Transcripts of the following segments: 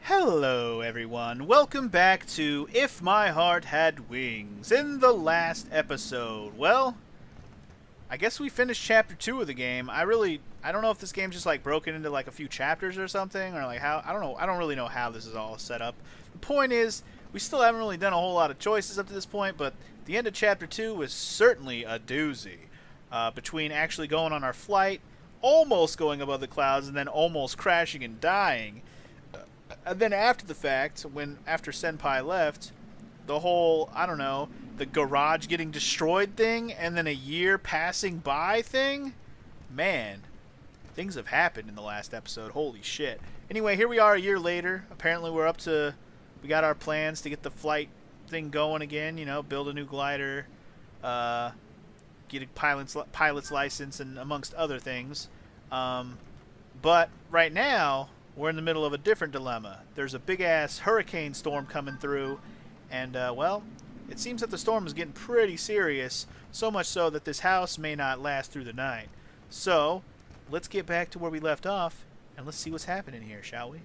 Hello everyone, welcome back to If My Heart Had Wings. In the last episode, well, I guess we finished chapter 2 of the game. I don't know if this game's just like broken into like a few chapters or something, or like how, I don't know, I don't really know how this is all set up. The point is, we still haven't really done a whole lot of choices up to this point, but the end of chapter 2 was certainly a doozy. Between actually going on our flight, almost going above the clouds, and then almost crashing and dying. And then after the fact, after Senpai left, the whole, I don't know, the garage getting destroyed thing, and then a year passing by thing, man, things have happened in the last episode. Holy shit. Anyway, here we are a year later. Apparently we got our plans to get the flight thing going again, you know, build a new glider, get a pilot's license, and amongst other things. But right now, we're in the middle of a different dilemma. There's a big-ass hurricane storm coming through, and, well, it seems that the storm is getting pretty serious, so much so that this house may not last through the night. So, let's get back to where we left off, and let's see what's happening here, shall we?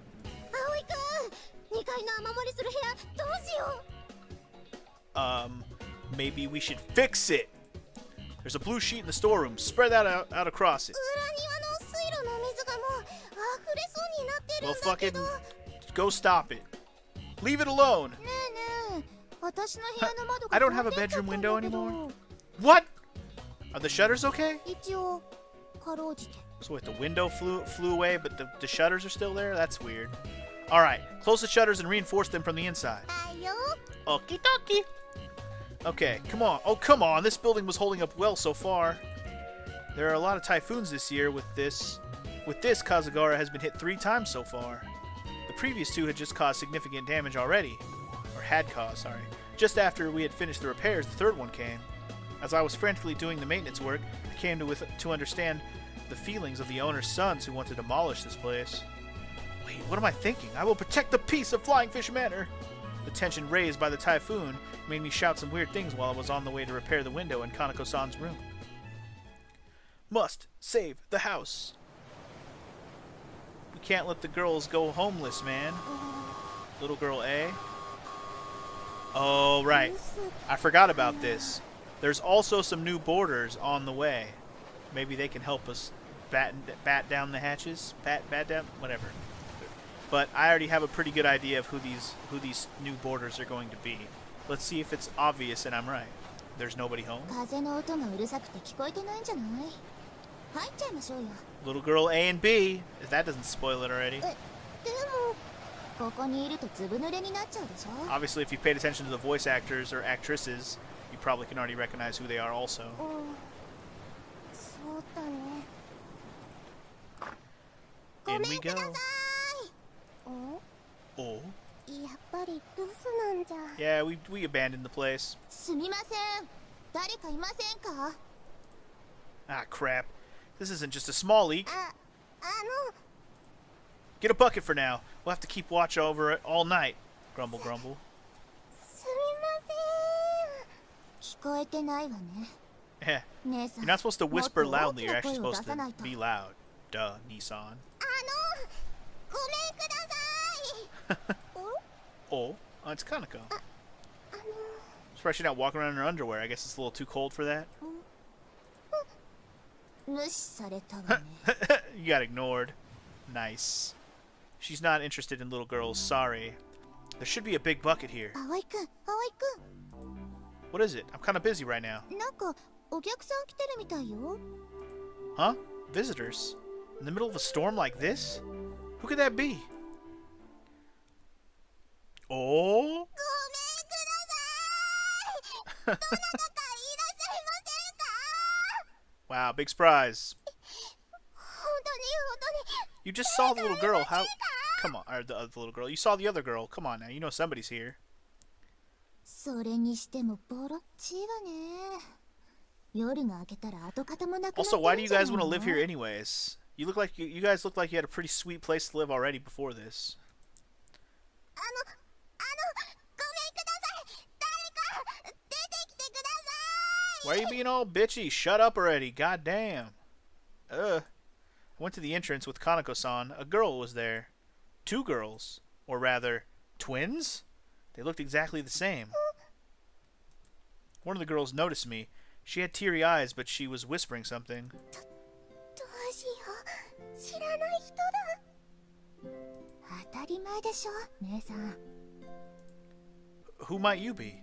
Maybe we should fix it. There's a blue sheet in the storeroom. Spread that out across it. Well, fucking go stop it. Leave it alone. I don't have a bedroom window anymore. What? Are the shutters okay? So wait, the window flew away, but the shutters are still there? That's weird. Alright, close the shutters and reinforce them from the inside. Okie dokie. Okay, come on. Oh, come on. This building was holding up well so far. There are a lot of typhoons this year with this. With this, Kazugara has been hit 3 times so far. The previous 2 had just caused significant damage already. Or had caused, sorry. Just after we had finished the repairs, the 3rd one came. As I was frantically doing the maintenance work, I came to understand the feelings of the owner's sons who want to demolish this place. Wait, what am I thinking? I will protect the peace of Flying Fish Manor! The tension raised by the typhoon made me shout some weird things while I was on the way to repair the window in Kaneko-san's room. Must save the house. We can't let the girls go homeless, man. Little girl A. Oh, right. I forgot about this. There's also some new boarders on the way. Maybe they can help us bat down the hatches? Bat down? Whatever. But I already have a pretty good idea of who these new boarders are going to be. Let's see if it's obvious and I'm right. There's nobody home. Little girl A and B, if that doesn't spoil it already. Obviously, if you paid attention to the voice actors or actresses, you probably can already recognize who they are also. In we go. Oh. Yeah, we abandoned the place. Ah, crap. This isn't just a small leak. Get a bucket for now. We'll have to keep watch over it all night. Grumble, grumble. Yeah. You're not supposed to whisper loudly. You're actually supposed to be loud. Duh, Nissan. Oh, it's Kaneko. Surprised she's not walking around in her underwear. I guess it's a little too cold for that. You got ignored. Nice. She's not interested in little girls. Sorry. There should be a big bucket here. What is it? I'm kind of busy right now. Huh? Visitors? In the middle of a storm like this? Who could that be? Oh? Wow, big surprise. You just saw the little girl. How? Come on, or the little girl. You saw the other girl. Come on now. You know somebody's here. Also, why do you guys want to live here anyways? You guys look like you had a pretty sweet place to live already before this. Why are you being all bitchy? Shut up already. God damn. I went to the entrance with Kaneko-san. A girl was there. 2 girls. Or rather, twins? They looked exactly the same. One of the girls noticed me. She had teary eyes, but she was whispering something. Who might you be?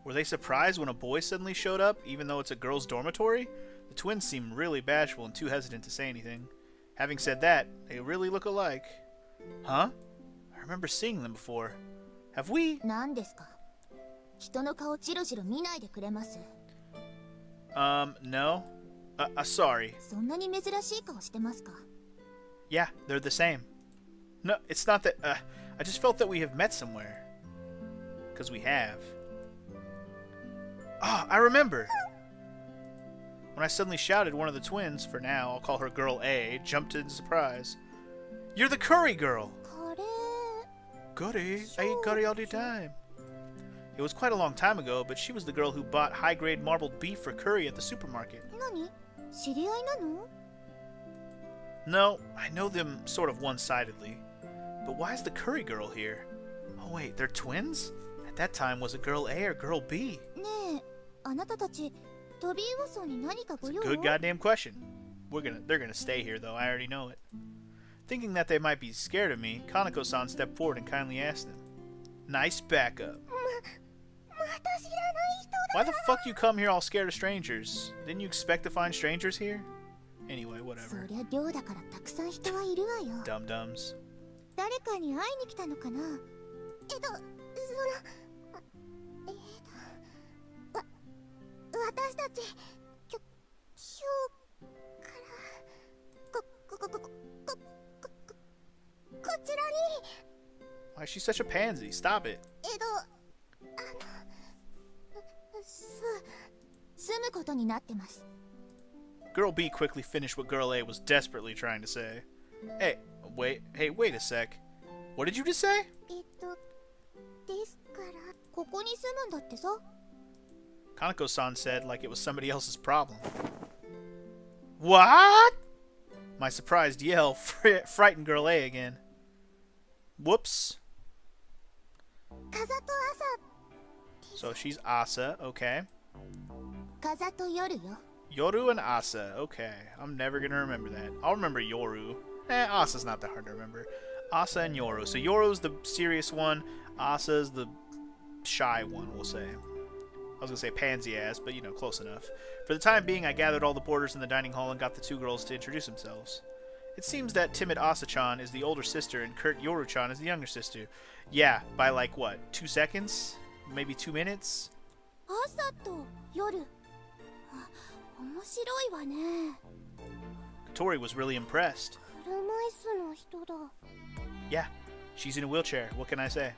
Were they surprised when a boy suddenly showed up, even though it's a girls' dormitory? The twins seemed really bashful and too hesitant to say anything. Having said that, they really look alike. Huh? I remember seeing them before. Have we? No. Sorry. Yeah, they're the same. No, it's not that, I just felt that we have met somewhere. 'Cause we have. Ah, I remember! When I suddenly shouted, one of the twins, for now, I'll call her Girl A, jumped in surprise. You're the curry girl! Curry? I eat curry all the time. It was quite a long time ago, but she was the girl who bought high-grade marbled beef for curry at the supermarket. No, I know them sort of one-sidedly. But why is the curry girl here? Oh wait, they're twins? At that time, was it Girl A or Girl B? It's a good goddamn question. They're gonna stay here though, I already know it. Thinking that they might be scared of me, Kaneko-san stepped forward and kindly asked them. Nice backup. Why the fuck you come here all scared of strangers? Didn't you expect to find strangers here? Anyway, whatever. Dum-dums. Why is she such a pansy? Stop it. Girl B quickly finished what Girl A was desperately trying to say. Hey, wait a sec. What did you just say? Kaneko-san said like it was somebody else's problem. What? My surprised yell frightened Girl A again. Whoops. So she's Asa, okay. Yoru and Asa, okay. I'm never gonna remember that. I'll remember Yoru. Asa's not that hard to remember. Asa and Yoru. So Yoru's the serious one. Asa's the shy one, we'll say. I was gonna say pansy ass, but you know, close enough. For the time being, I gathered all the boarders in the dining hall and got the two girls to introduce themselves. It seems that timid Asa-chan is the older sister and curt Yoru-chan is the younger sister. Yeah, by like what, 2 seconds? Maybe 2 minutes? Katori was really impressed. Yeah, she's in a wheelchair. What can I say?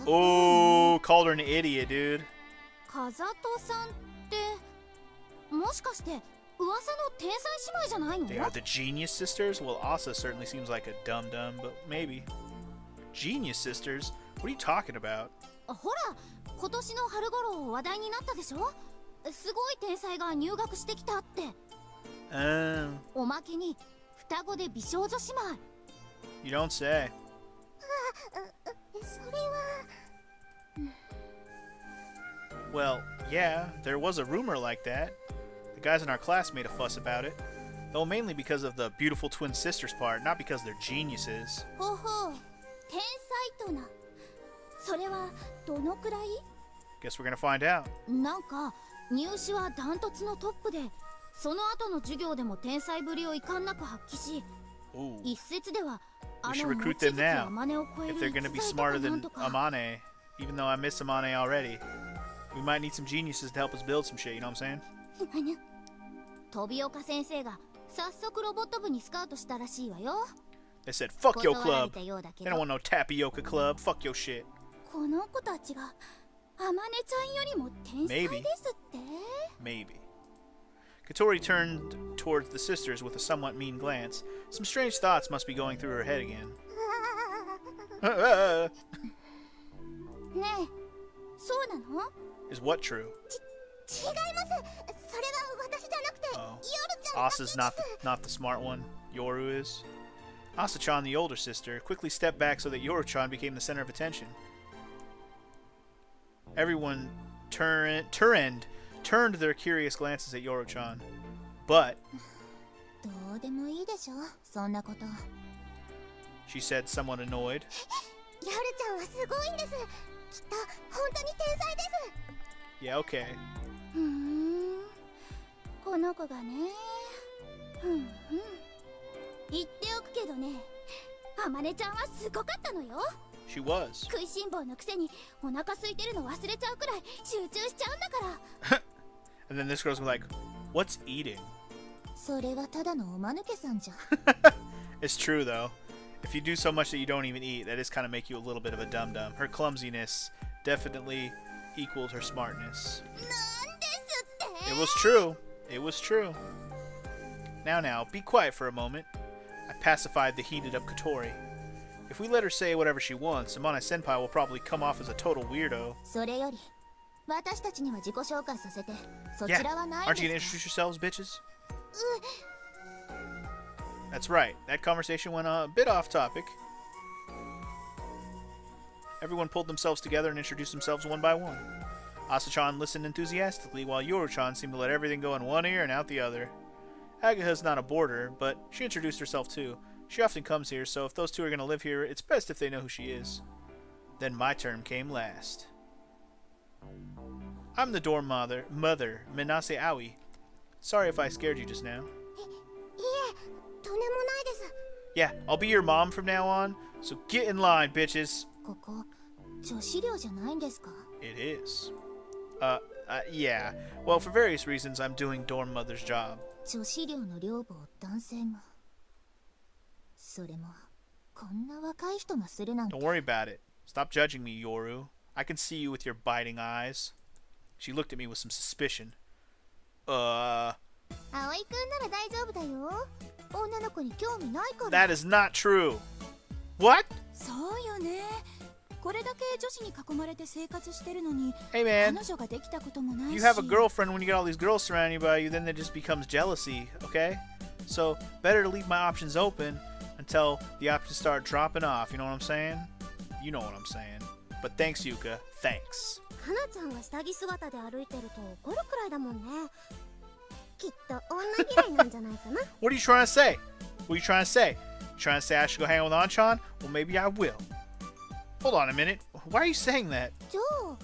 Oh, called her an idiot, dude. They are the Genius Sisters? Well, Asa certainly seems like a dum-dum, but maybe. Genius Sisters? What are you talking about? You don't say. Well, yeah, there was a rumor like that. The guys in our class made a fuss about it. Though mainly because of the beautiful twin sisters part, not because they're geniuses. Guess we're gonna find out. Ooh. We should recruit them now, if they're gonna be smarter than Amane, even though I miss Amane already. We might need some geniuses to help us build some shit, you know what I'm saying? They said, fuck your club. They don't want no tapioca club. Fuck your shit. Maybe. Maybe. Katori turned towards the sisters with a somewhat mean glance. Some strange thoughts must be going through her head again. Is what true? 違います。それは私じゃなくて、ヨルちゃん。 Asa's not the smart one. Yoru is. Asa-chan, the older sister, quickly stepped back so that Yoru-chan became the center of attention. Everyone turned their curious glances at Yoru-chan. But どうでもいいでしょ、そんなこと。she said, somewhat annoyed. ヨルちゃんはすごいんです。きっと本当に天才です。 Yeah, okay. この子がね。言っておくけどね、あまねちゃんはすごかったのよ。 She was. 食いしん坊のくせにお腹空いてるの忘れちゃうくらい集中しちゃうんだから。And then this girl's like, "What's eating?" それはただのおまぬけさんじゃ。It's true though. If you do so much that you don't even eat, that does kind of make you a little bit of a dum-dum. Her clumsiness definitely equaled her smartness. なんですって。 It was true. It was true. Now, be quiet for a moment. I pacified the heated-up Kotori. If we let her say whatever she wants, Amane-senpai will probably come off as a total weirdo. それより、私たちには自己紹介させて。そち Yeah, らはない aren't you で gonna す introduce yourselves, bitches? That's right. That conversation went a bit off topic. Everyone pulled themselves together and introduced themselves one by one. Asa-chan listened enthusiastically, while Yoru-chan seemed to let everything go in one ear and out the other. Agaha's not a boarder, but she introduced herself too. She often comes here, so if those two are going to live here, it's best if they know who she is. Then my turn came last. I'm the dorm mother, Minase Aoi. Sorry if I scared you just now. いえ、とんでもないです。 Yeah, I'll be your mom from now on, so get in line, bitches. ここ、女子寮じゃないんですか？ It is. Yeah. Well, for various reasons, I'm doing dorm mother's job. 女子寮の寮母を男性が。それも、こんな若い人がするなんて。 Don't worry about it. Stop judging me, Yoru. I can see you with your biting eyes. She looked at me with some suspicion. 葵くんなら大丈夫だよ。女の子に興味ないから。 That is not true. What? そうよね。これだけ女子に囲まれて生活してるのに、 Hey man, 彼女ができたこともないし。 you have a girlfriend when you get all these girls surrounding by you, then it just becomes jealousy, okay? So, better to leave my options open until the options start dropping off, you know what I'm saying? You know what I'm saying. But thanks, Yuka. Thanks. かなちゃんが下着姿で歩いてると怒るくらいだもんね。きっと女嫌いなんじゃないかな。 What are you trying to say? What are you trying to say? You trying to say I should go hang out with Anchan? Well, maybe I will. Hold on a minute. Why are you saying that? じゃあ、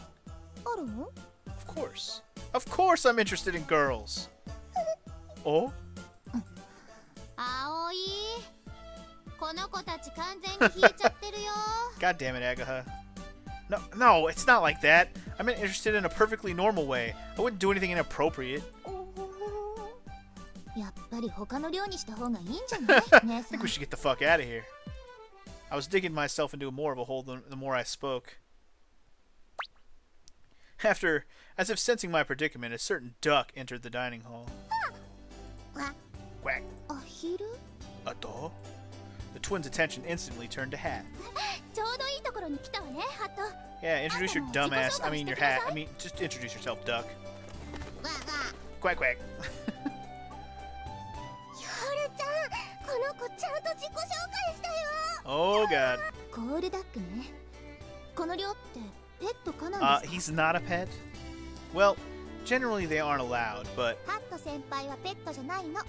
あるの？ Of course. Of course I'm interested in girls. Oh? 葵、この子たち完全に引いちゃってるよ。 God damn it, Agaha. No, it's not like that. I'm interested in a perfectly normal way. I wouldn't do anything inappropriate. やっぱり他の寮にした方がいいんじゃない？ 姉 I さ think ん we。should get the fuck out of here. I was digging myself into more of a hole the more I spoke. After, as if sensing my predicament, a certain duck entered the dining hall. わ、 Quack. アヒル？ A dog? The twins' attention instantly turned to Hat. ちょうどいいところに来たわね、ハット。 Yeah, introduce your dumb ass. I mean, your hat. I mean, just introduce yourself, duck. わわ。 Quack, quack. ヨルちゃん、この子ちゃんと自己紹介したよ。 Oh, God. コールダックね。この寮ってペット可なんですか？ He's not a pet? Well, generally they aren't allowed, but ハット先輩はペットじゃないの。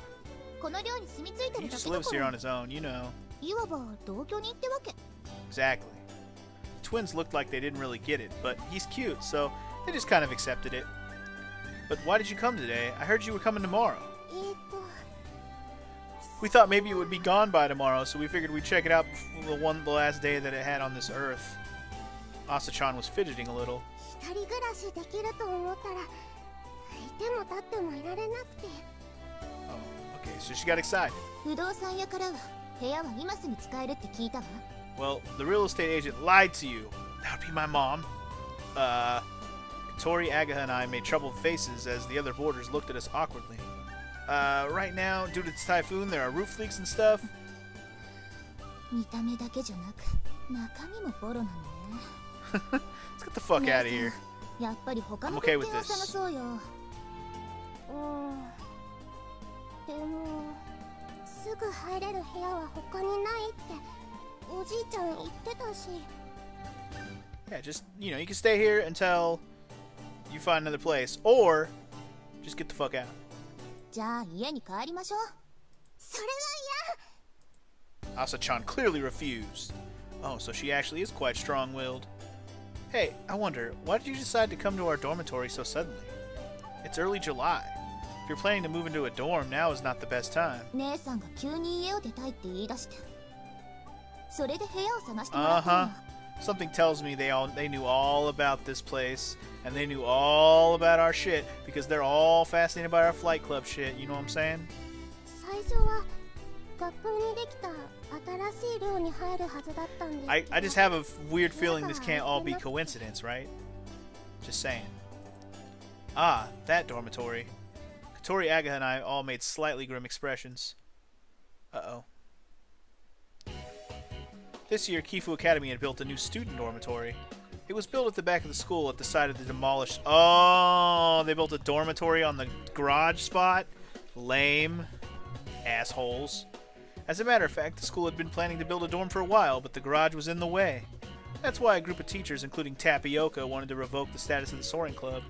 この寮に住み着いて he るだ just けだ lives か here ら。 on his own, you know. いわば同居人ってわけ。 Exactly. Twins looked like they didn't really get it, but he's cute, so they just kind of accepted it. But why did you come today? I heard you were coming tomorrow. と。 We thought maybe it would be gone by tomorrow, so we figured we'd check it out the last day that it had on this earth. Asa-chan was fidgeting a little. 一人暮らしできると思ったら、いても立ってもいられなくて。 Oh, okay, so she got excited. 不動産屋からは部屋は今すぐ使えるって聞いたわ。 Well, the real estate agent lied to you. That would be my mom. Katori, Agaha, and I made troubled faces as the other boarders looked at us awkwardly. Right now, due to this typhoon, there are roof leaks and stuff. 見た目だけじゃなく、中身もボロなのね。 Let's get the fuck out of here. やっぱり他 I'm の okay 物 with 件を探 this. そうよ。でもすぐ入れる部屋は他にないっておじいちゃん言ってたし。 Yeah, just, you can stay here until you find another place, or just get the fuck out. じゃあ家に帰りましょう。それは嫌。 Asa-chan clearly refused. Oh, so she actually is quite strong-willed. Hey, I wonder, why did you decide to come to our dormitory so suddenly? It's early July. If you're planning to move into a dorm, now is not the best time. 姉さんが急に家を出たいって言い出して、それで部屋を探してもらったのよ。 Something tells me they knew all about this place, and they knew all about our shit, because they're all fascinated by our flight club shit, you know what I'm saying? 最初は学校にできた新しい寮に入るはずだったんですけど。 I just have a weird feeling this can't all be coincidence, right? Just saying. Ah, that dormitory. Katori, Aga, and I all made slightly grim expressions. Uh-oh. This year, Kifu Academy had built a new student dormitory. It was built at the back of the school it decided to demolish. Oh, they built a dormitory on the garage spot? Lame. Assholes. As a matter of fact, the school had been planning to build a dorm for a while, but the garage was in the way. That's why a group of teachers, including Tapioca, wanted to revoke the status of the Soaring Club.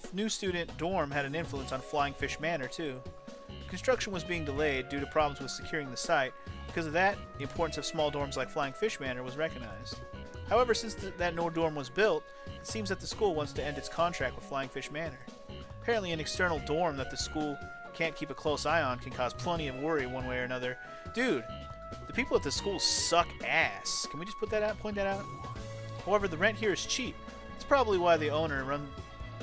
The new student dorm had an influence on Flying Fish Manor, too. Construction was being delayed due to problems with securing the site. Because of that, the importance of small dorms like Flying Fish Manor was recognized. However, since that no dorm was built, it seems that the school wants to end its contract with Flying Fish Manor. Apparently, an external dorm that the school can't keep a close eye on can cause plenty of worry one way or another. Dude, the people at the school suck ass. Can we just point that out? However, the rent here is cheap. That's probably why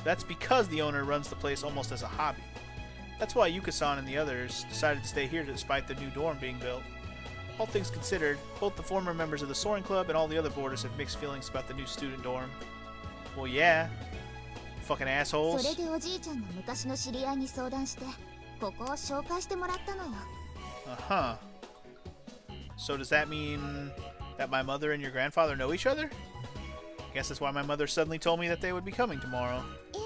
that's because the owner runs the place almost as a hobby. That's why Yuka-san and the others decided to stay here despite the new dorm being built. All things considered, both the former members of the Soaring Club and all the other boarders have mixed feelings about the new student dorm. Well, yeah. Fucking assholes. それでおじいちゃんが昔の知り合いに相談して、ここを紹介してもらったのよ。Uh-huh. So does that mean that my mother and your grandfather know each other? I guess that's why my mother suddenly told me that they would be coming tomorrow. ええ。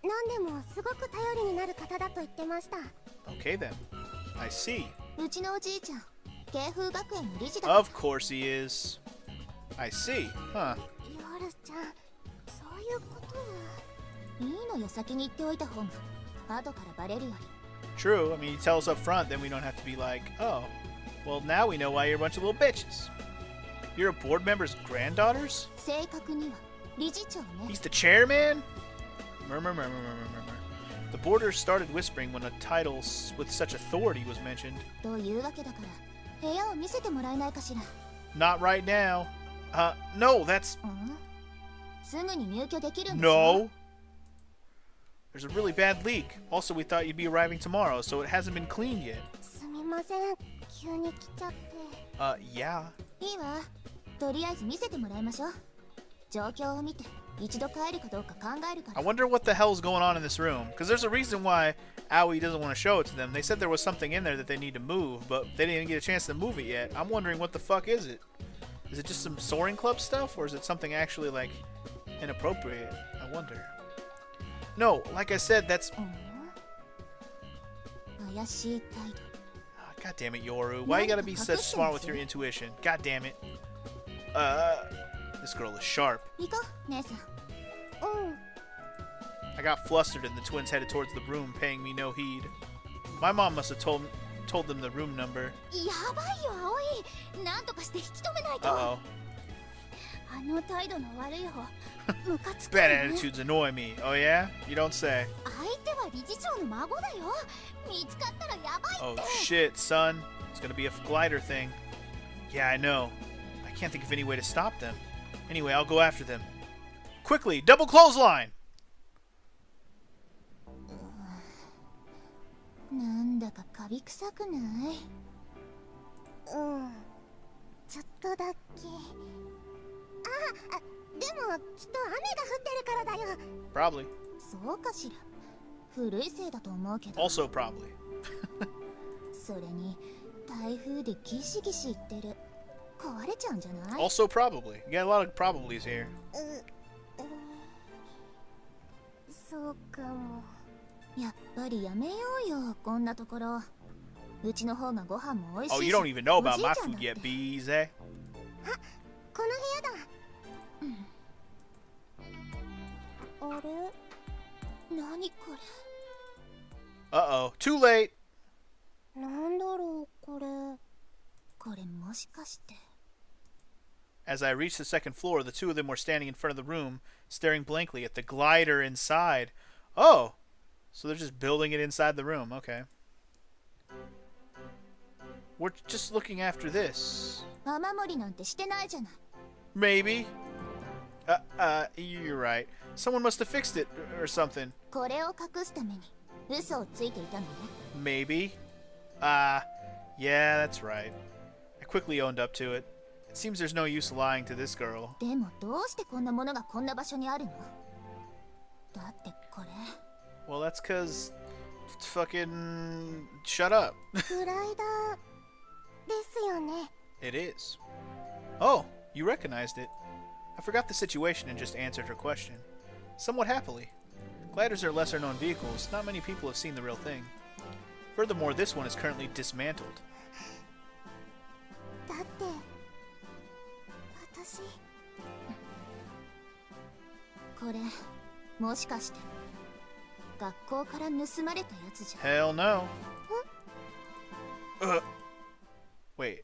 何でもすごく頼りになる方だと言ってました。 Okay then. I see. うちのおじいちゃん、慶風学園の理事だ。 Of course he is. I see. Huh. 夜ちゃん、そういうことは。いいのよ、先に言っておいた方が。後からバレるより。 True. I mean, you tell us up front, then we don't have to be like, oh, well, now we know why you're a bunch of little bitches. You're a board member's granddaughters? 正確には理事長ね。 He's the chairman? Murmur, murmur, murmur, murmur. The boarders started whispering when a title with such authority was mentioned. というわけだから、部屋を見せてもらえないかしら。 Not right now. No, that's... すぐに入居できるんでしょ? No. There's a really bad leak. Also, we thought you'd be arriving tomorrow, so it hasn't been cleaned yet. すみません、急に来ちゃって。Yeah. いいわ。とりあえず見せてもらいましょう。状況を見て、一度帰るかどうか考えるから。 I wonder what the hell's going on in this room. Because there's a reason why Aoi doesn't want to show it to them. They said there was something in there that they need to move, but they didn't even get a chance to move it yet. I'm wondering what the fuck is it? Is it just some Soaring Club stuff, or is it something actually, like, inappropriate? I wonder. No, like I said, that's... 怪しい態度。 God damn it, Yoru. Why you gotta be such smart with your intuition? God damn it. This girl is sharp. 行こう、姉さん。I got flustered and the twins headed towards the room, paying me no heed. My mom must have told them the room number. やばいよ、葵。なんとかして引き止めないと。 Uh-oh. あの態度の悪い方、ムカつく Bad attitudes annoy me. Oh yeah? You don't say. 相手は理事長の孫だよ。見つかったらやばいって。 Oh shit, son. It's gonna be a glider thing. Yeah, I know. I can't think of any way to stop them. Anyway, I'll go after them. Quickly, double clothesline! なんだかカビ臭くない？ちょっとだけ。でもきっと雨が降ってるからだよ。 Probably. そうかしら。古いせいだと思うけど。 Also probably. それに台風でギシギシ言ってる。壊れちゃうんじゃない？ Also probably. You got a lot of probablys here. そうかも。やっぱりやめようよ、こんなところ。うちの方がご飯も美味しい Oh, し。 you don't even know about my おじいちゃん food だっ yet, て bees, eh? この部屋だ。あれ？何これ。 Uh-oh. Too late! なんだろうこれ。これもしかして。 As I reached the second floor, the two of them were standing in front of the room, staring blankly at the glider inside. Oh! So they're just building it inside the room. Okay. We're just looking after this. 雨漏りなんてしてないじゃない。 Maybe. You're right. Someone must have fixed it or something. これを隠すために嘘をついていたのね。 Maybe. Yeah, that's right. I quickly owned up to it. It seems there's no use lying to this girl. でもどうしてこんなものがこんな場所にあるの？だってこれ。 Well, that's cause... fucking... shut up. グライダーですよね。 It is. Oh, you recognized it. I forgot the situation and just answered her question. Somewhat happily. Gliders are lesser known vehicles. Not many people have seen the real thing. Furthermore, this one is currently dismantled. だって私。これもしかして学校から盗まれたやつじゃ。 Hell no. Wait.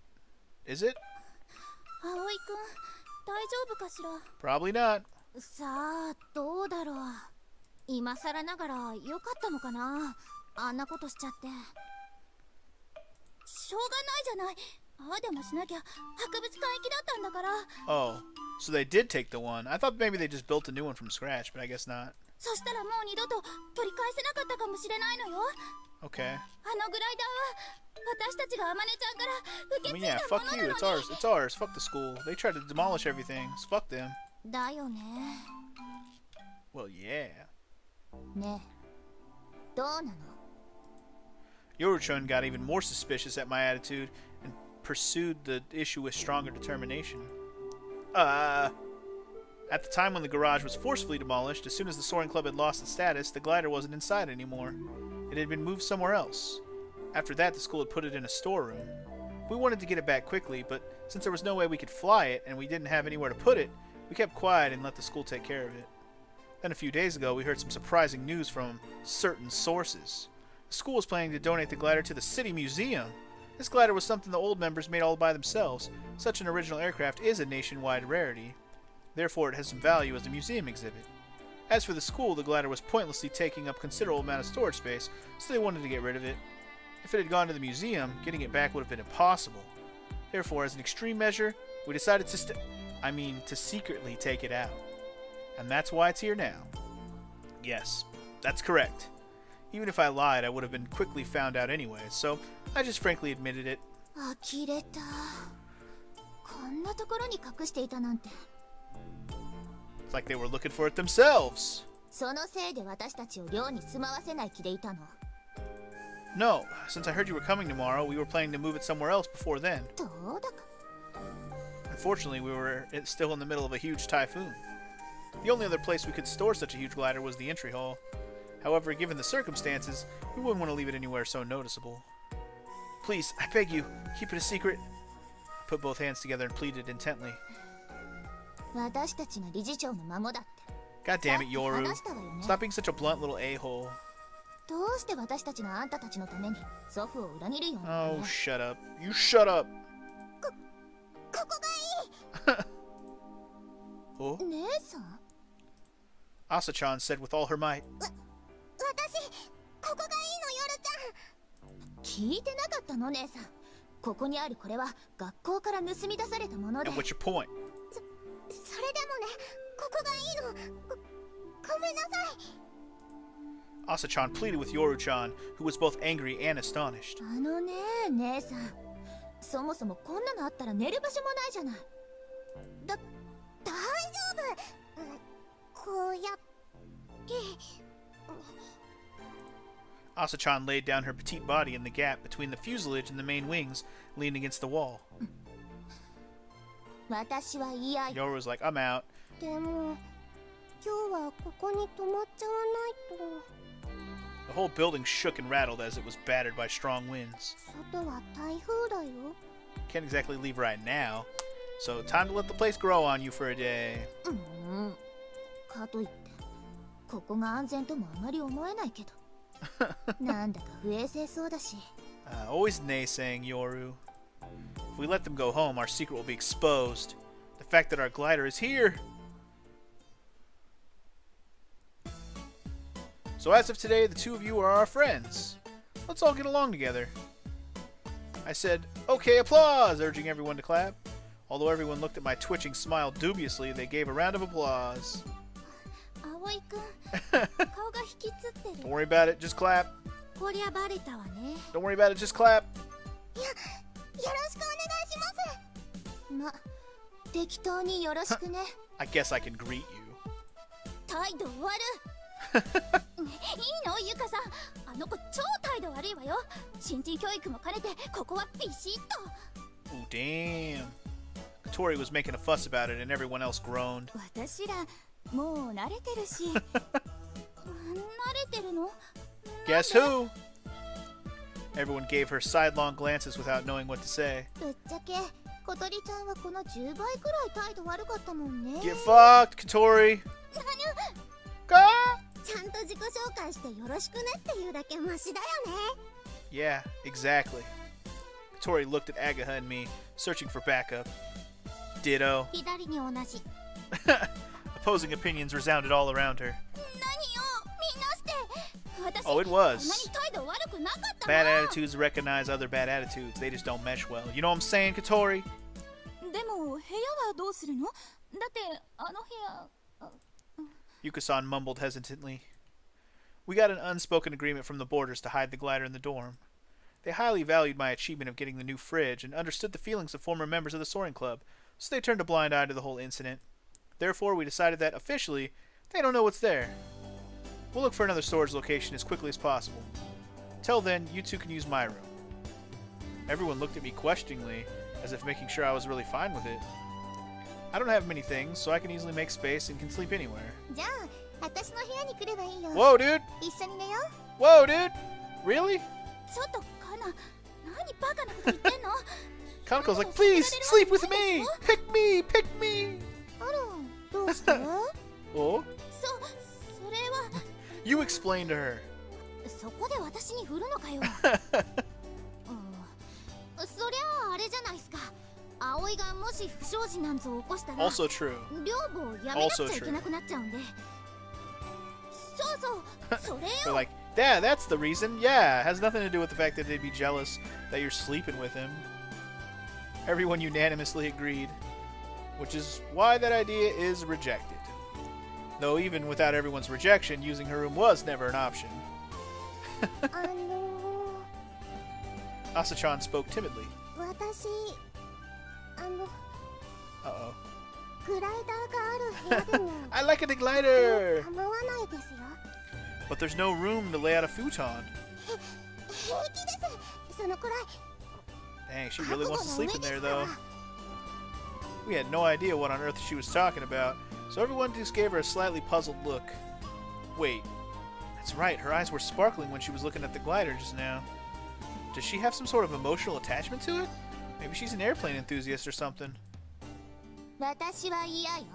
Is it? 葵くん大丈夫かしら。 Probably not. さあどうだろう。今更ながら良かったのかな、あんなことしちゃって。しょうがないじゃない。ああでもしなきゃ博物館行きだったんだから。 Oh, so they did take the one. I thought maybe they just built a new one from scratch, but I guess not. そしたらもう二度と取り返せなかったかもしれないのよ。 Okay. あのグライダーは私たちがアマネちゃんから受 I け mean, 継い yeah, だも fuck のな you. の It's に。 ours. It's ours. Fuck the school. They tried to demolish everything. So fuck them. だよね。 Well, yeah. ねえどうなの。 Yoru-chun got even more suspicious at my attitude and pursued the issue with stronger determination. At the time when the garage was forcefully demolished, as soon as the soaring club had lost its status, the glider wasn't inside anymore. It had been moved somewhere else. After that, the school had put it in a storeroom. We wanted to get it back quickly, but since there was no way we could fly it and we didn't have anywhere to put it, we kept quiet and let the school take care of it. Then a few days ago, we heard some surprising news from certain sources. The school was planning to donate the glider to the city museum. This glider was something the old members made all by themselves. Such an original aircraft is a nationwide rarity. Therefore, it has some value as a museum exhibit. As for the school, the glider was pointlessly taking up considerable amount of storage space, so they wanted to get rid of it. If it had gone to the museum, getting it back would have been impossible. Therefore, as an extreme measure, we decided to secretly take it out. And that's why it's here now. Yes, that's correct. Even if I lied, I would have been quickly found out anyway, so I just frankly admitted it. 呆れた。こんなところに隠していたなんて。 It's like they were looking for it themselves. そのせいで私たちを寮に住まわせない気でいたの。 No, since I heard you were coming tomorrow, we were planning to move it somewhere else before then. どうだか。 Unfortunately, we were still in the middle of a huge typhoon. The only other place we could store such a huge glider was the entry hall. However, given the circumstances, we wouldn't want to leave it anywhere so noticeable. Please, I beg you, keep it a secret. I put both hands together and pleaded intently. 私たちが理事長の孫だって。 God damn it, Yoru. 話したわよね。 Stop being such a blunt little a-hole. どうして私たちがあんたたちのために祖父を裏切るようになる Oh, の？ shut up. You shut up. ここがいい。 Oh? 姉さん？ Asa-chan said with all her might. 私ここがいいの、夜ちゃん。聞いてなかったの姉さん。ここにあるこれは学校から盗み出されたもので。 And what's your point? それでもね、ここがいいの。ごめんなさい。 Asa-chan pleaded with Yoru-chan, who was both angry and astonished. あのね姉さん。そもそもこんなのあったら寝る場所もないじゃない。大丈夫。こうやって。 Asa-chan laid down her petite body in the gap between the fuselage and the main wings, leaning against the wall. 私は嫌よ。 Yoru was like, I'm out. でも今日はここに泊まっちゃわないと。 The whole building shook and rattled as it was battered by strong winds. 外は台風だよ。 Can't exactly leave right now, so time to let the place grow on you for a day. かといってここが安全ともあまり思えないけどなんだか不衛生そうだし。Always naysaying, Yoru. If we let them go home, our secret will be exposed. The fact that our glider is here. So as of today, the two of you are our friends. Let's all get along together. I said, okay, applause, urging everyone to clap. Although everyone looked at my twitching smile dubiously, they gave a round of applause. 葵くん顔が引きつってる。 Don't worry about it, just clap. こりゃバレたわね。 Don't worry about it, just clap. よろしくお願いします。ま、適当によろしくね。I guess I can greet you. 態度悪いいのゆかさん、あの子超態度悪いわよ。新人教育も兼ねてここはビシッと。 Ooh, damn. Katori was making a fuss about it and everyone else groaned. 私らもう慣れてるし。慣れてるの？ Guess who? Everyone gave her sidelong glances without knowing what to say. ぶっちゃけ小鳥ちゃんはこの10倍くらい態度悪かったもんね。 Get fucked, Katori. ちゃんと自己紹介してよろしくねっていうだけマシだよね。 Yeah, exactly. Katori looked at Agaha and me, searching for backup. Ditto. 左に同じ。 Opposing opinions resounded all around her. 何よ、みんなして。私、 Oh, it こんな was. に態度悪くなかったの。 Bad attitudes recognize other bad attitudes. They just don't mesh well. You know what I'm saying, Katori? でも部屋はどうするの？だってあの部屋。Yuka-san mumbled hesitantly. We got an unspoken agreement from the boarders to hide the glider in the dorm. They highly valued my achievement of getting the new fridge and understood the feelings of former members of the soaring club, so they turned a blind eye to the whole incident. Therefore, we decided that, officially, they don't know what's there. We'll look for another storage location as quickly as possible. Till then, you two can use my room. Everyone looked at me questioningly, as if making sure I was really fine with it. I don't have many things, so I can easily make space and can sleep anywhere. じゃあ私の部屋に来ればいいよ。 Whoa, dude! 一緒に寝よう。 Whoa, dude! Really? ちょっとカナ、何バカなこと言ってんの？ Kanako's like, please, sleep with me! Pick me! Pick me! あら、どうして？ Oh? それは You explain to her. そこで私に振るのかよ。そりゃあれじゃないですか。葵がもし不祥事なんぞ起こしたら Also true. 寮母をやめなくちゃいけなくなっちゃうんで。そうそう、それ They're よ。 like, yeah, that's the reason. Yeah, it has nothing to do with the fact that they'd be jealous that you're sleeping with him. Everyone unanimously agreed, which is why that idea is rejected. Though even without everyone's rejection, using her room was never an option. あの Asa-chan spoke timidly. 私Uh-oh. グライダーがある部屋でも I like a glider! 構わないですよ。 But there's no room to lay out a futon. 平気です。そのくらい Dang, she really wants to 覚悟 sleep の in 上 there, ですから though. We had no idea what on earth she was talking about, so everyone just gave her a slightly puzzled look. Wait, that's right, her eyes were sparkling when she was looking at the glider just now. Does she have some sort of emotional attachment to it? Maybe she's an airplane enthusiast or something. 私は嫌よ。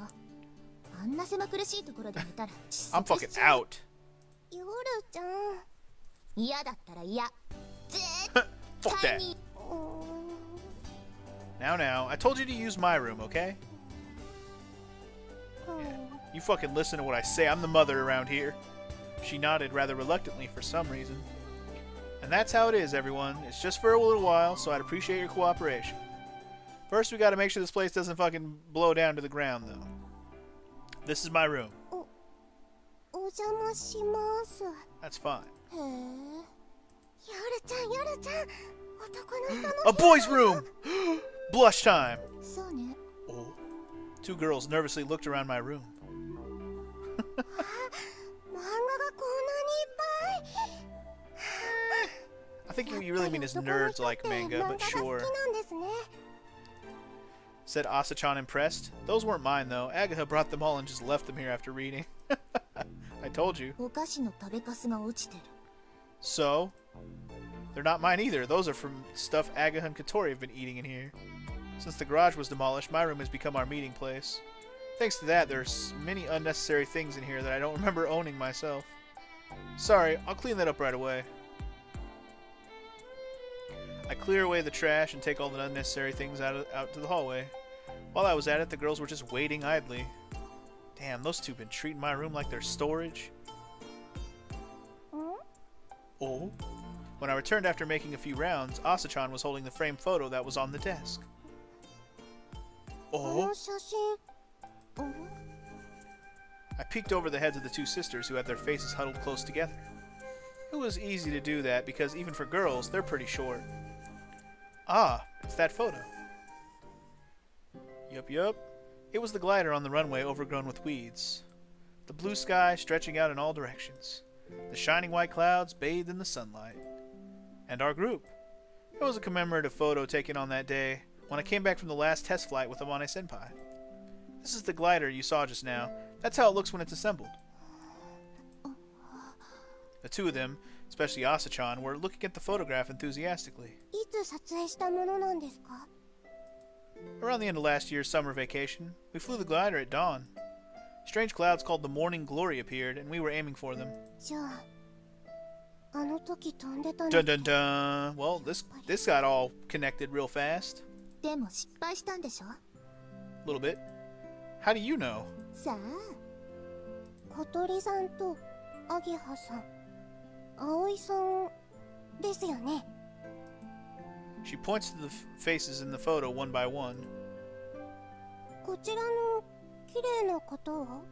あんな狭苦しいところで寝たら窒 I'm 息 fucking しちゃう。 out. 夜ちゃん。嫌だったら嫌。絶 Fuck 対 that. に。 Now, I told you to use my room, okay? You fucking listen to what I say. I'm the mother around here. She nodded rather reluctantly for some reason. And that's how it is, everyone. It's just for a little while, so I'd appreciate your cooperation. First, we gotta make sure this place doesn't fucking blow down to the ground, though. This is my room. お邪魔します。 That's fine. へえ。夜ちゃん、夜ちゃん。男の人の A boy's room! Blush time! そうね。 Oh. Two girls nervously looked around my room. 漫画がこんなにいっぱい。 I think what you really mean is nerds like manga, but sure. 好きなんですね。 Said Asa-chan impressed. Those weren't mine, though. Agaha brought them all and just left them here after reading. I told you. お菓子の食べかすが落ちてる。 So? They're not mine either. Those are from stuff Agaha and Katori have been eating in here. Since the garage was demolished, my room has become our meeting place. Thanks to that, there's many unnecessary things in here that I don't remember owning myself. Sorry, I'll clean that up right away. I clear away the trash and take all the unnecessary things out to the hallway. While I was at it, the girls were just waiting idly. Damn, those two been treating my room like their storage. Oh? When I returned after making a few rounds, Asa-chan was holding the framed photo that was on the desk. Oh? I peeked over the heads of the two sisters who had their faces huddled close together. It was easy to do that because even for girls, they're pretty short. Ah, it's that photo. Yup. It was the glider on the runway overgrown with weeds. The blue sky stretching out in all directions. The shining white clouds bathed in the sunlight. And our group. It was a commemorative photo taken on that day when I came back from the last test flight with Amane-senpai. This is the glider you saw just now. That's how it looks when it's assembled. The two of them, especially Asa-chan, were looking at the photograph enthusiastically. いつ撮影したものなんですか? Around the end of last year's summer vacation, we flew the glider at dawn. Strange clouds called the Morning Glory appeared, and we were aiming for them. じゃあ、あの時飛んでたの Dun dun dun! Well, this got all connected real fast. でも失敗したんでしょ? A little bit. How do you know? さあ、小鳥さんとアゲハさん、葵さんですよね。 She points to the faces in the photo one by one. こちらの綺麗な方は?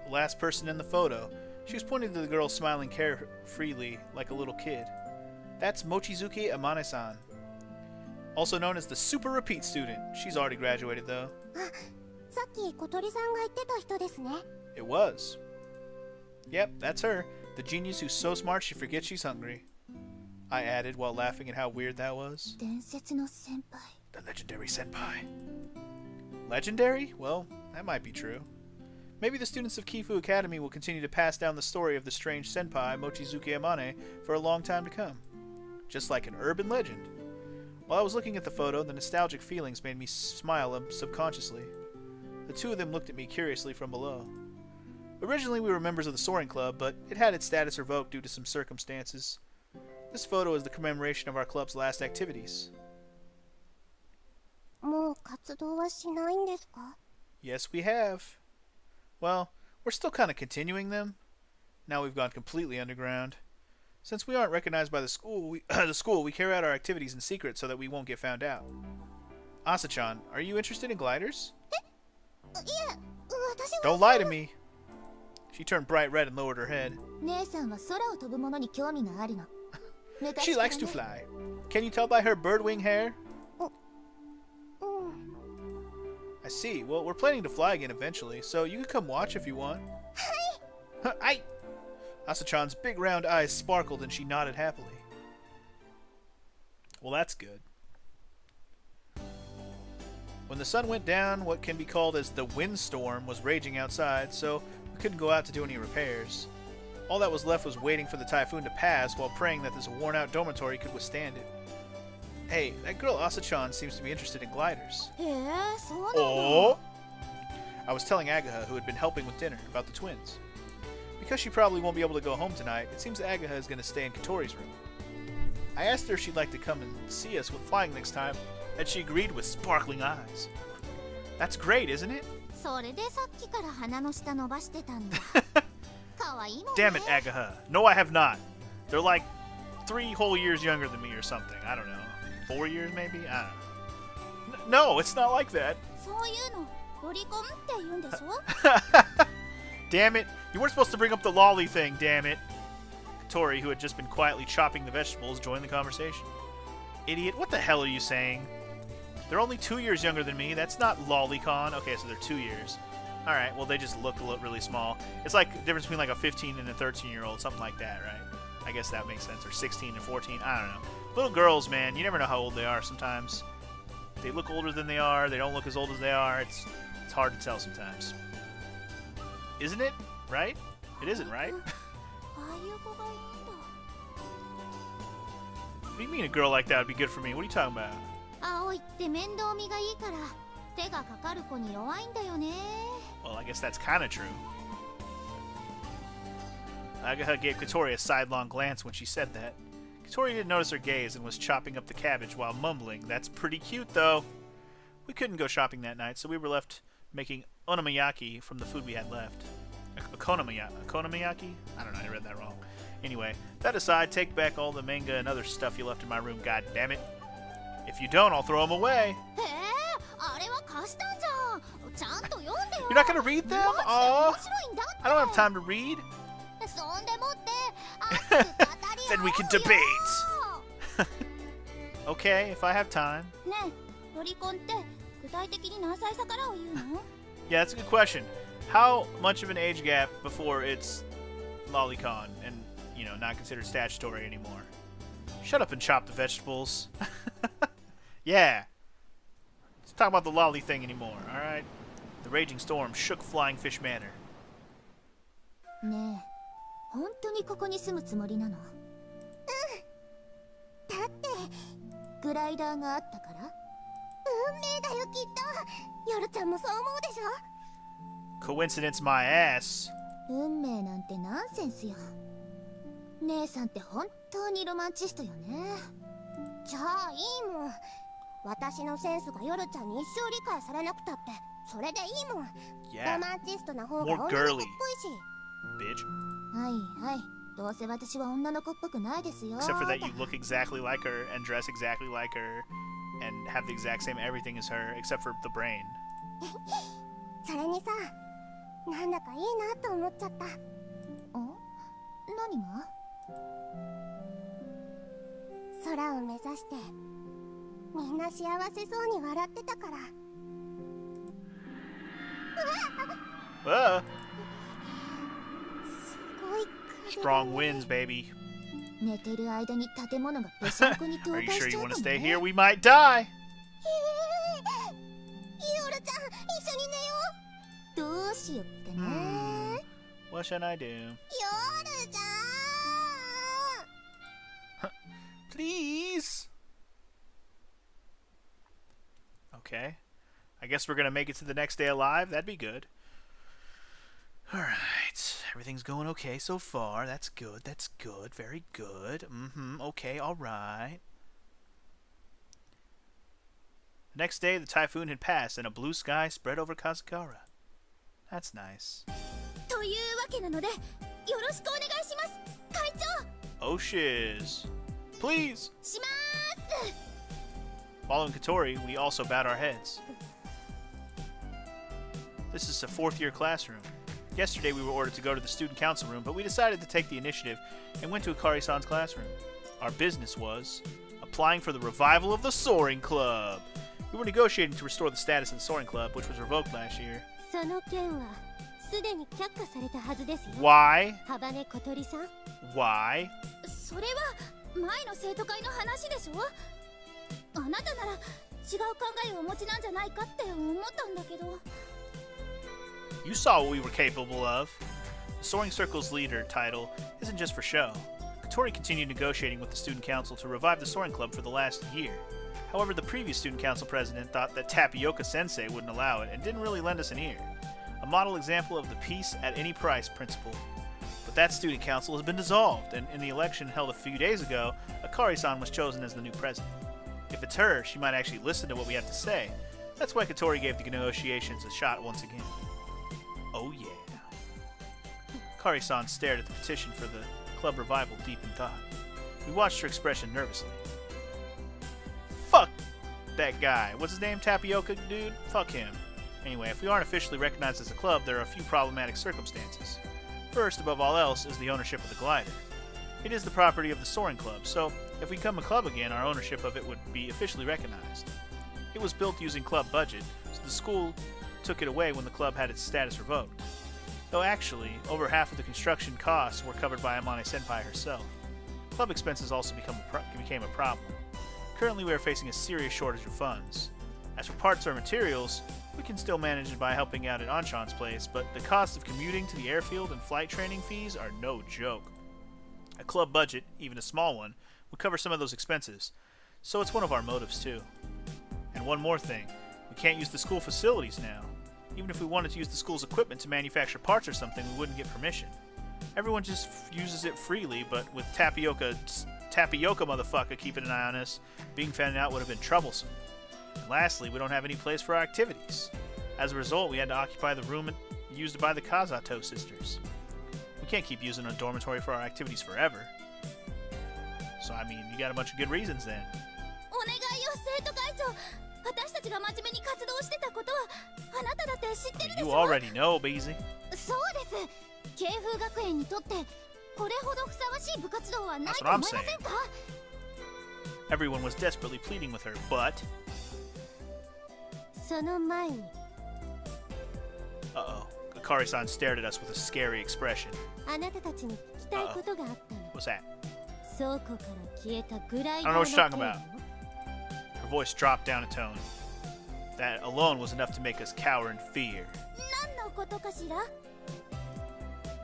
The last person in the photo. She was pointing to the girl smiling carefreely like a little kid. That's Mochizuki Amane-san. Also known as the Super Repeat Student. She's already graduated though. あ、さっき小鳥さんが言ってた人ですね。 It was. Yep, that's her. The genius who's so smart she forgets she's hungry. I added while laughing at how weird that was. 伝説の先輩。 The legendary senpai. Legendary? Well, that might be true. Maybe the students of Kifu Academy will continue to pass down the story of the strange senpai, Mochizuki Amane, for a long time to come. Just like an urban legend. While I was looking at the photo, the nostalgic feelings made me smile subconsciously. The two of them looked at me curiously from below. Originally, we were members of the Soaring Club, but it had its status revoked due to some circumstances. This photo is the commemoration of our club's last activities. もう活動はしないんですか? Yes, we have. Well, we're still kind of continuing them. Now we've gone completely underground. Since we aren't recognized by the school, we carry out our activities in secret so that we won't get found out. Asa-chan, are you interested in gliders? いえ、私は... Don't lie to me. She turned bright red and lowered her head. 姉さんは空を飛ぶものに興味があるの。 She likes to fly. Can you tell by her bird wing hair? I see. Well, we're planning to fly again eventually, so you can come watch if you want. Hi! Asa-chan's big round eyes sparkled and she nodded happily. Well, that's good. When the sun went down, what can be called as the windstorm was raging outside, so we couldn't go out to do any repairs. All that was left was waiting for the typhoon to pass while praying that this worn-out dormitory could withstand it. Hey, that girl Asa-chan seems to be interested in gliders. へえ、そうなんだ。 Oh! I was telling Agaha, who had been helping with dinner, about the twins. Because she probably won't be able to go home tonight, it seems Agaha is going to stay in Katori's room. I asked her if she'd like to come and see us with flying next time, and she agreed with sparkling eyes. That's great, isn't it? それでさっきから鼻の下伸ばしてたんだ。かわいいもんね。 Damn it, Agaha. No, I have not. They're like 3 whole years younger than me or something. I don't know. 4 years maybe? I don't know. No, it's not like that. そういうの、ロリコンって言うんでしょ? Damn it. You weren't supposed to bring up the lolly thing, damn it. Katori, who had just been quietly chopping the vegetables, joined the conversation. Idiot, what the hell are you saying? They're only 2 years younger than me. That's not lolicon. Okay, so they're 2 years. Alright, well, they just look really small. It's like the difference between like a 15 and a 13-year-old, something like that, right? I guess that makes sense. Or 16 and 14, I don't know. Little girls, man, you never know how old they are sometimes. They look older than they are. They don't look as old as they are. It's hard to tell sometimes. Isn't it? Right? It isn't, right? ああいう子がいいんだ。 What do you mean a girl like that would be good for me? What are you talking about? 葵って面倒見がいいから手がかかる子に弱いんだよね。 Well, I guess that's kind of true. Agaha gave Katori a sidelong glance when she said that. Katori didn't notice her gaze and was chopping up the cabbage while mumbling, "That's pretty cute, though." We couldn't go shopping that night, so we were left making onomiyaki from the food we had left. Okonomiyaki? I don't know, I read that wrong. Anyway, that aside, take back all the manga and other stuff you left in my room, god damn it. If you don't, I'll throw them away. あれは貸したんじゃん。ちゃんと読んでよ。 You're not gonna read them? マジで Aw. 面白いんだって。 I don't have time to read. そんでもって熱く語り合おうよ。 Then we can debate. Okay, if I have time. ねえ、ロリコンって具体的に何歳差からを言うの？ Yeah, that's a good question. How much of an age gap before it's lolicon and, you know, not considered statutory anymore? Shut up and chop the vegetables. Yeah. Let's talk about the lolly thing anymore, alright? The raging storm shook Flying Fish Manor. ねえ、本当にここに住むつもりなの？だってグライダーがあったから？運命だよきっと。ヨルちゃんもそう思うでしょ？ Coincidence my ass. 運命なんてナンセンスよ。姉さんって本当にロマンチストよね。じゃあいいもん。私のセンスがヨルちゃんに一生理解されなくたってそれでいいもん。 Yeah. ロマンチストな方が More 女の子っ girly. ぽいし。 Bitch. はいはい。どうせ私は女の子っぽくないですよ。 Except for that you look exactly like her and dress exactly like her and have the exact same everything as her except for the brain. それにさ、なんだかいいなと思っちゃった。ん？何が？空を目指してみんな幸せそうに笑ってたから。 Whoa. すごい風だ Strong ね。 winds, baby. 寝てる間に建物がぺしゃんこに倒 Are you 壊 sure しち you ゃう want か to も stay ね。 here? We might die. ヨルちゃん、一緒に寝よどうしよっかな。 What should I do? う。ヨルちゃん。 Please. Okay. I guess we're gonna make it to the next day alive. That'd be good. Alright. Everything's going okay so far. That's good. That's good. Very good. Okay, alright. The next day, the typhoon had passed and a blue sky spread over Kazukara. That's nice. というわけなのでよろしくお願いします会長。 Oh shiz. Please. しまーす。 Following Katori, we also bowed our heads. This is a fourth-year classroom. Yesterday we were ordered to go to the student council room, but we decided to take the initiative and went to Akari-san's classroom. Our business was applying for the revival of the Soaring Club. We were negotiating to restore the status of the Soaring Club, which was revoked last year. その件はすでに却下されたはずですよ。 Why? ハバネ小鳥さん。 Why? それは前の生徒会の話でしょ。あなたなら違う考えをお持ちなんじゃないかって思ったんだけど。 You saw what we were capable of. The Soaring Circle's leader title isn't just for show. Katori continued negotiating with the student council to revive the Soaring Club for the last year. However, the previous student council president thought that Tapioca Sensei wouldn't allow it and didn't really lend us an ear. A model example of the peace at any price principle. But that student council has been dissolved, and in the election held a few days ago, Akari-san was chosen as the new president. If it's her, she might actually listen to what we have to say. That's why Katori gave the negotiations a shot once again. Oh yeah. Akari-san stared at the petition for the club revival deep in thought. We watched her expression nervously. Fuck that guy. What's his name? Tapioca dude? Fuck him. Anyway, if we aren't officially recognized as a club, there are a few problematic circumstances. First, above all else, is the ownership of the glider. It is the property of the Soaring Club, so if we become a club again, our ownership of it would be officially recognized. It was built using club budget, so the school took it away when the club had its status revoked. Though actually, over half of the construction costs were covered by Amane Senpai herself. Club expenses also became a problem. Currently, we are facing a serious shortage of funds. As for parts or materials, We can still manage it by helping out at Anchan's place, but the cost of commuting to the airfield and flight training fees are no joke. A club budget, even a small one, would cover some of those expenses, so it's one of our motives too. And one more thing, we can't use the school facilities now. Even if we wanted to use the school's equipment to manufacture parts or something, we wouldn't get permission. Everyone just uses it freely, but with Tapioca motherfucker keeping an eye on us, being found out would have been troublesome. And lastly, we don't have any place for our activities. As a result, we had to occupy the room used by the Kazato sisters. We can't keep using a dormitory for our activities forever. So, I mean, you got a bunch of good reasons then. You already know, Beezy. That's what I'm saying. Everyone was desperately pleading with her, but... Uh-oh. Akari-san stared at us with a scary expression. What's that? I don't know what you're talking about. Her voice dropped down a tone. That alone was enough to make us cower in fear.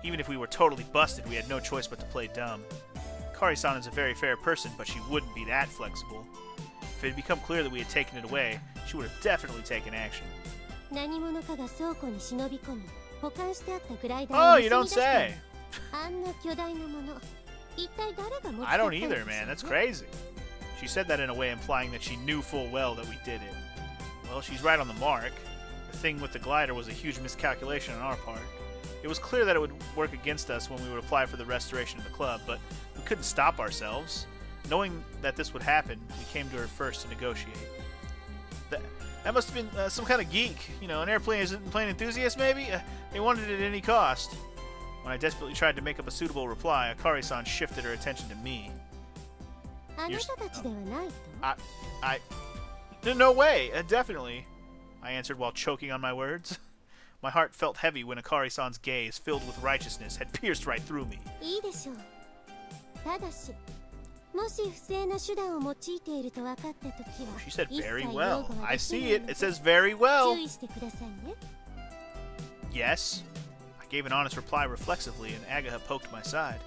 Even if we were totally busted, we had no choice but to play dumb. Akari-san is a very fair person, but she wouldn't be that flexible. If it had become clear that we had taken it away, she would have definitely taken action. Oh, you don't say! I don't either, man. That's crazy. She said that in a way implying that she knew full well that we did it. Well, she's right on the mark. The thing with the glider was a huge miscalculation on our part. It was clear that it would work against us when we would apply for the restoration of the club, but we couldn't stop ourselves. Knowing that this would happen, we came to her first to negotiate. That must have been some kind of geek. You know, an airplane enthusiast, maybe? They wanted it at any cost. When I desperately tried to make up a suitable reply, Akari-san shifted her attention to me. No way! Definitely, I answered while choking on my words. My heart felt heavy when Akari-san's gaze, filled with righteousness, had pierced right through me. She said very well. I see it. It says very well. Yes. I gave an honest reply reflexively, and Agaha poked my side.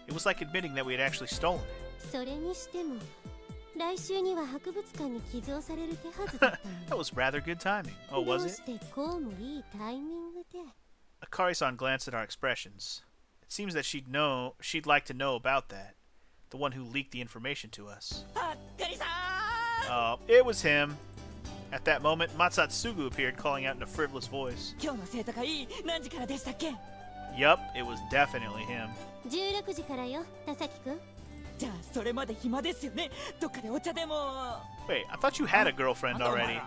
It was like admitting that we had actually stolen it. That was rather good timing. Oh, was it? Akari-san glanced at our expressions. It seems that she'd like to know about that. The one who leaked the information to us. It was him. At that moment, Matsatsugu appeared, calling out in a frivolous voice. Yup, it was definitely him. Wait, I thought you had a girlfriend already.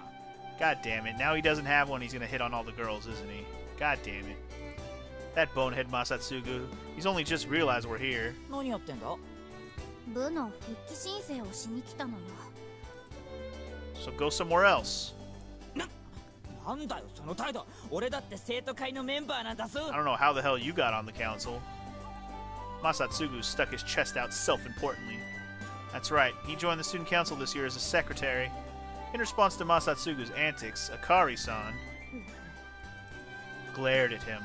God damn it, now he doesn't have one, he's gonna hit on all the girls, isn't he? God damn it. That bonehead Masatsugu. He's only just realized we're here. So go somewhere else. I don't know how the hell you got on the council. Masatsugu stuck his chest out self-importantly. That's right, he joined the student council this year as a secretary. In response to Masatsugu's antics, Akari-san glared at him.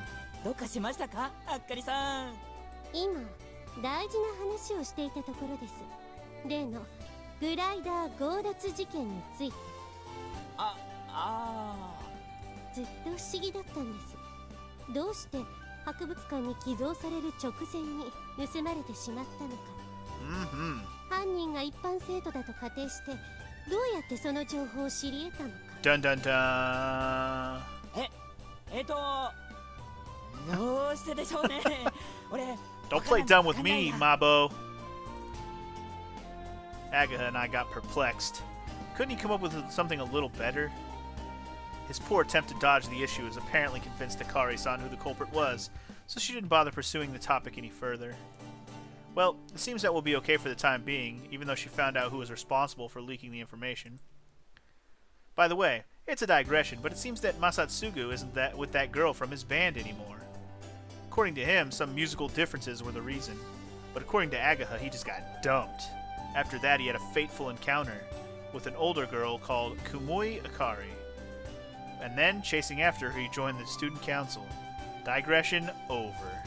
Dun dun dun. Don't play dumb with me, Mabo. Agaha and I got perplexed. Couldn't he come up with something a little better? His poor attempt to dodge the issue is apparently convinced Akari-san who the culprit was, so she didn't bother pursuing the topic any further. Well, it seems that we'll be okay for the time being, even though she found out who was responsible for leaking the information. By the way, it's a digression, but it seems that Masatsugu isn't with that girl from his band anymore. According to him, some musical differences were the reason, but according to Agaha, he just got dumped. After that, he had a fateful encounter with an older girl called Kumoi Akari. and then, chasing after her, he joined the student council. Digression over.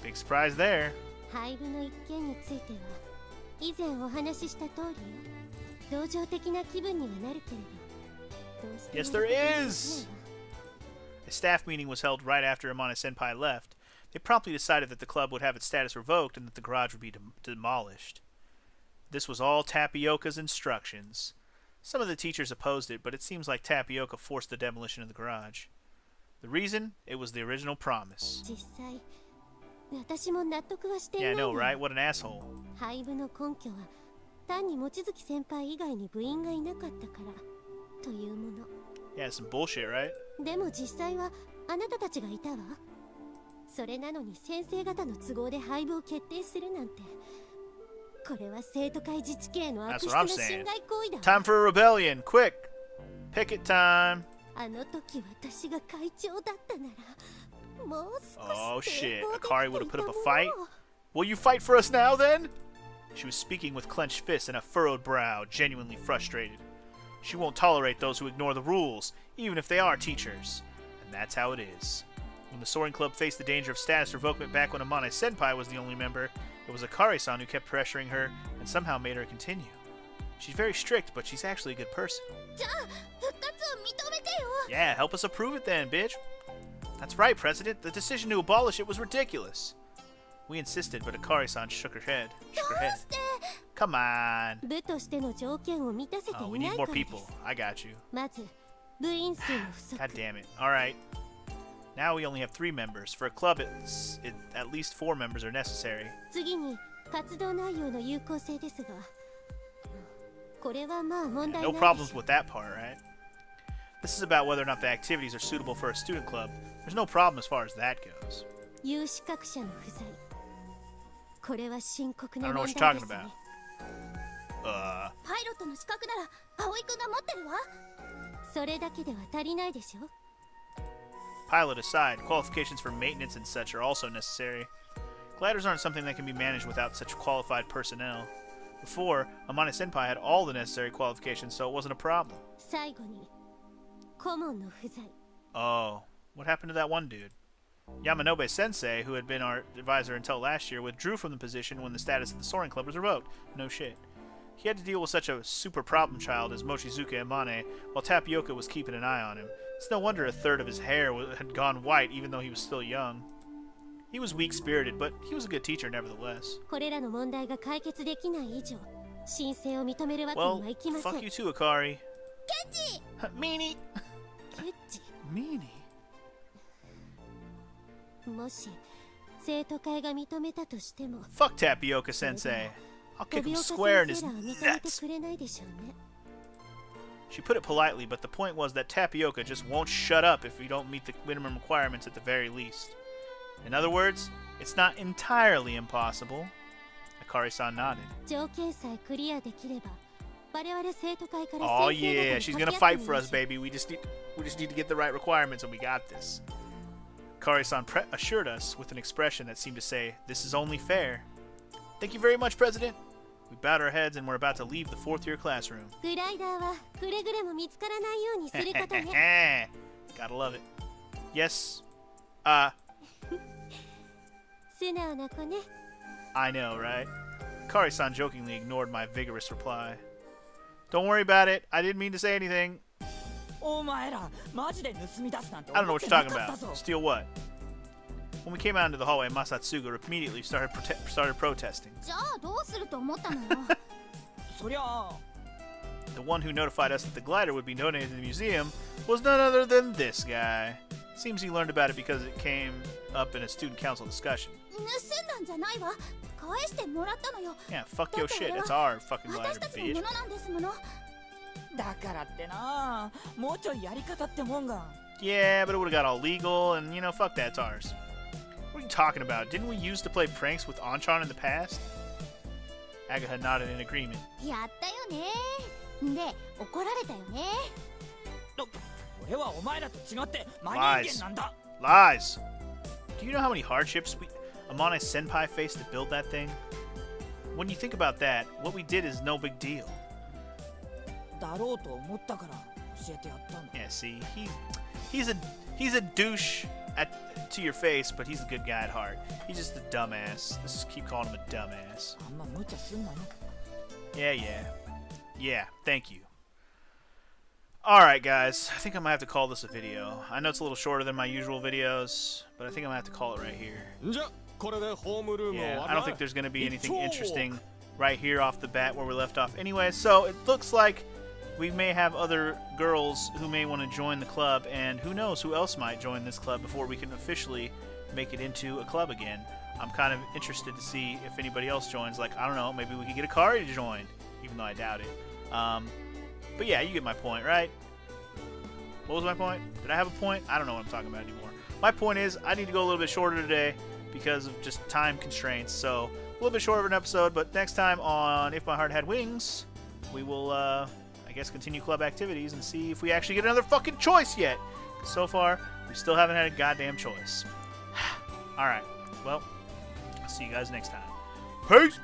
Big surprise there. 廃部の一件については以前お話しした通りよ。同情的な気分にはなるけれど、どうしても Yes, there is! A staff meeting was held right after Amane Senpai left. They promptly decided that the club would have its status revoked and that the garage would be demolished. This was all Tapioca's instructions. Some of the teachers opposed it, but it seems like Tapioca forced the demolition of the garage. The reason? It was the original promise. 実際私も納得はしてい Yeah, な I い know, の。 right? What an asshole. 廃部の根拠は単に望月先輩以外に部員がいなかったからというもの。 Yeah, some bullshit, right? でも実際はあなたたちがいたわ。それなのに先生方の都合で廃部を決定するなんて、これは生徒会自治系の悪質 That's な what I'm 侵 saying. 害行為だわ。 Time for a rebellion, quick! Picket time! あの時私が会長だったなら、もう Oh 少し shit, 抵抗できて Akari い would have た put も up の a fight? Will you fight for us now then? She was speaking with clenched fists and a furrowed brow, genuinely frustrated. She won't tolerate those who ignore the rules, even if they are teachers. And that's how it is. When the Soaring Club faced the danger of status revokement back when Amane Senpai was the only member, it was Akari-san who kept pressuring her and somehow made her continue. She's very strict, but she's actually a good person. じゃあ復活を認めてよ。 Yeah, help us approve it then, bitch. That's right, President. The decision to abolish it was ridiculous. We insisted, but Akari-san shook her head. どうして Come on. 部としての条件を満たせて Oh, い we な need いか more らで people. す。 I got you. まず部員数の不足。 God damn it. Alright. Now we only have 3 members. For a club, at least 4 members are necessary. 次に活動内容の有効性ですが、これはまあ問題ない No で problems しょう。 with that part, right? This is about whether or not the activities are suitable for a student club. There's no problem as far as that goes. 有資格者の不在。これは深刻 I な don't know 問 what 題 you're で talking すね。 about. パイロットの資格なら葵くんが持ってるわ。それだけでは足りないでしょ。 Pilot aside, qualifications for maintenance and such are also necessary. Gliders aren't something that can be managed without such qualified personnel. Before, Amane Senpai had all the necessary qualifications, so it wasn't a problem. 最後に顧問の不在。 Oh, what happened to that one dude? Yamanobe Sensei, who had been our advisor until last year, withdrew from the position when the status of the Soaring Club was revoked. No shit. He had to deal with such a super problem child as Mochizuke Amane, while Tapioca was keeping an eye on him. It's no wonder a third of his hair had gone white, even though he was still young. He was weak-spirited, but he was a good teacher nevertheless. これらの問題が解決できない以上、申請を認めるわけに Well, はいきません。 fuck you too, Akari. ケチ Meanie! ケチ Meanie? もし生徒会が認めたとしても、 Fuck Tapioca Sensei. I'll 飛 kick び him 岡 square in 先 his 生らは認めて nuts. くれないでしょうね。 She put it politely, but the point was that Tapioca just won't shut up if we don't meet the minimum requirements at the very least. In other words, it's not entirely impossible. Akari-san nodded. 条件さえクリアできれば、我々生徒会から Oh 先生 yeah, 方 she's に gonna 掛け合 fight ってみ for ま us, しょう。 baby. We just need to get the right requirements, and we got this. Akari-san assured us with an expression that seemed to say, "This is only fair." Thank you very much, President. We bowed our heads and were about to leave the 4th-year classroom. グライダーはくれぐれも見つからないようにすることね。 Gotta love it. Yes. 素直な子ね。 I know, right? Akari-san jokingly ignored my vigorous reply. Don't worry about it. I didn't mean to say anything. お前らマジで盗み出すなんて I don't know 思っ what て you're な talking かった about. ぞ。 Steal what? When we came out into the hallway, Masatsugu immediately started protesting. じゃあどうすると思ったのよ。そりゃあ The one who notified us that the glider would be donated to the museum was none other than this guy. Seems he learned about it because it came up in a student council discussion. 盗んだんじゃないわ。返してもらったのよ。 Yeah, fuck your shit. That's our fucking glider, 私たちのも bitch. のなんですもの。だからってなもうちょいやり方ってもんが Yeah, but it would have got all legal, and fuck that, it's ours. What are you talking about? Didn't we use to play pranks with Anchan in the past? Agatha nodded in agreement. やったよね。で、怒られたよね。俺はお前らと違って真人間なんだ Lies! Do you know how many hardships Amane Senpai faced to build that thing? When you think about that, what we did is no big deal. だろうと思ったから教えてやったんだ。 Yeah, see, he's a douche to your face, but he's a good guy at heart. He's just a dumbass. Let's just keep calling him a dumbass. あんま無茶すんなよ。 Yeah, thank you. Alright, guys, I think I'm gonna have to call this a video. I know it's a little shorter than my usual videos, but I think I'm gonna have to call it right here. じゃこれでホームルームを Yeah, 終 I わ don't り think there's gonna be anything It's all. interesting right here off the bat where we left off anyway, so it looks like we may have other girls who may want to join the club, and who knows who else might join this club before we can officially make it into a club again. I'm kind of interested to see if anybody else joins. Like, I don't know, maybe we could get Akari to join, even though I doubt it. But yeah, you get my point, right? What was my point? Did I have a point? I don't know what I'm talking about anymore. My point is, I need to go a little bit shorter today because of just time constraints. So, a little bit shorter of an episode, but next time on If My Heart Had Wings, we will, I guess, continue club activities and see if we actually get another fucking choice yet. So far, we still haven't had a goddamn choice. Alright, well, I'll see you guys next time. Peace!